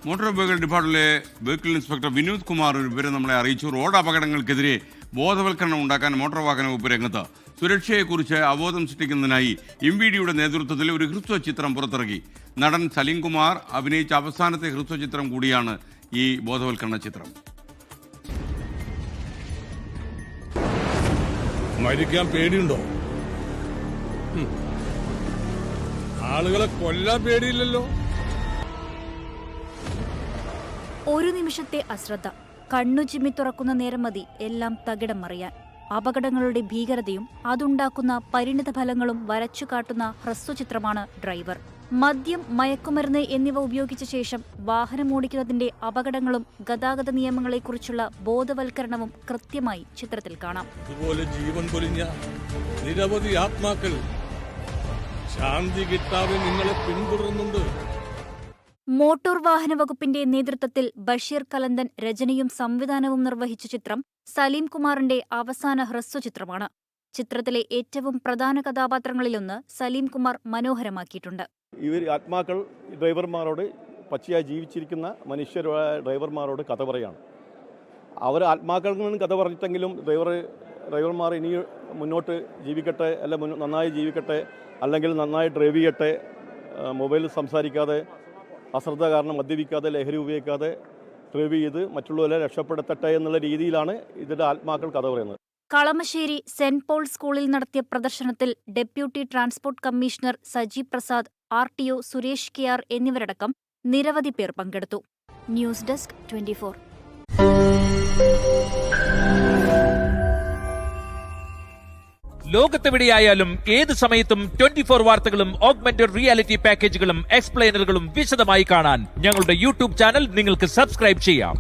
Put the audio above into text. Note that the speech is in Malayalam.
മോട്ടോർ വെഹിക്കിൾ ഡിപ്പാർട്ട്മെന്റിലെ വെഹിക്കിൾ ഇൻസ്പെക്ടർ വിനോദ് കുമാർ ഒരു വിവരം നമ്മളെ അറിയിച്ചു. റോഡ് അപകടങ്ങൾക്കെതിരെ ബോധവൽക്കരണം ഉണ്ടാക്കാൻ മോട്ടോർ വാഹന വകുപ്പ് രംഗത്ത്. സുരക്ഷയെക്കുറിച്ച് അവബോധം സൃഷ്ടിക്കുന്നതിനായി MVDയുടെ നേതൃത്വത്തിൽ ഒരു ഹ്രസ്വ ചിത്രം പുറത്തിറക്കി. നടൻ സലീം കുമാർ അഭിനയിച്ച അവസാനത്തെ ഹ്രസ്വ ചിത്രം കൂടിയാണ് ഈ ബോധവൽക്കരണ ചിത്രം. മരിക്കാൻ പേടിയുണ്ടോ? ആളുകളെ കൊല്ലാൻ പേടിയില്ലല്ലോ. ഒരു നിമിഷത്തെ അശ്രദ്ധ, കണ്ണു ചിമ്മി തുറക്കുന്ന നേരം മതി എല്ലാം തകിടം മറിയാൻ. അപകടങ്ങളുടെ ഭീകരതയും അതുണ്ടാക്കുന്ന പരിണിത ഫലങ്ങളും വരച്ചു കാട്ടുന്ന ഹ്രസ്വചിത്രമാണ് ഡ്രൈവർ. മദ്യം, മയക്കുമരുന്ന് എന്നിവ ഉപയോഗിച്ച ശേഷം വാഹനമോടിക്കുന്നതിന്റെ അപകടങ്ങളും ഗതാഗത നിയമങ്ങളെക്കുറിച്ചുള്ള ബോധവൽക്കരണവും കൃത്യമായി ചിത്രത്തിൽ കാണാം. ഇതുപോലെ ജീവൻ പൊലിഞ്ഞ നിരവധി ആത്മാക്കൾ ശാന്തി കിട്ടാതെ നിങ്ങളെ പിന്തുടരുന്നുണ്ട്. മോട്ടോർ വാഹന വകുപ്പിന്റെ നേതൃത്വത്തിൽ ബഷീർ കലന്തൻ രചനയും സംവിധാനവും നിർവഹിച്ച ചിത്രം സലീം കുമാറിന്റെ അവസാന ഹ്രസ്വചിത്രമാണ്. ചിത്രത്തിലെ ഏറ്റവും പ്രധാന കഥാപാത്രങ്ങളിലൊന്ന് സലീം കുമാർ മനോഹരമാക്കിയിട്ടുണ്ട്. ഇവർ ആത്മാക്കൾ ഡ്രൈവർമാരോട്, പച്ചയായി ജീവിച്ചിരിക്കുന്ന മനുഷ്യരായ ഡ്രൈവർമാരോട് കഥ പറയാണ്. അവർ ആത്മാക്കളിൽ നിന്ന് കഥ പറഞ്ഞിട്ടെങ്കിലും ഡ്രൈവർമാർ ഇനി മുന്നോട്ട് ജീവിക്കട്ടെ, അല്ല നന്നായി ജീവിക്കട്ടെ, അല്ലെങ്കിൽ നന്നായി ഡ്രൈവ് ചെയ്യട്ടെ, മൊബൈലിൽ സംസാരിക്കാതെ, അശ്രദ്ധ കാരണം മദ്യപിക്കാതെ, ലഹരി ഉപയോഗിക്കാതെ ഡ്രൈവ് ചെയ്ത് മറ്റുള്ളവരെ രക്ഷപ്പെടുത്തട്ടെ എന്നുള്ള രീതിയിലാണ് ഇതിൻ്റെ ആത്മാക്കൾ കഥ പറയുന്നത്. കളമശ്ശേരി സെന്റ് പോൾ സ്കൂളിൽ നടത്തിയ പ്രദർശനത്തിൽ deputy transport commissioner Saji Prasad, RTO Suresh KR എന്നിവരടക്കം നിരവധി പേർ പങ്കെടുത്തു. News desk 24. ലോകത്തെവിടെയായാലും ഏത് സമയത്തും 24 വാർത്തകളും ഓഗ്മെന്റഡ് റിയാലിറ്റി പാക്കേജുകളും എക്സ്പ്ലെയിനറുകളും വിശദമായി കാണാൻ ഞങ്ങളുടെ YouTube ചാനൽ നിങ്ങൾക്ക് സബ്സ്ക്രൈബ് ചെയ്യാം.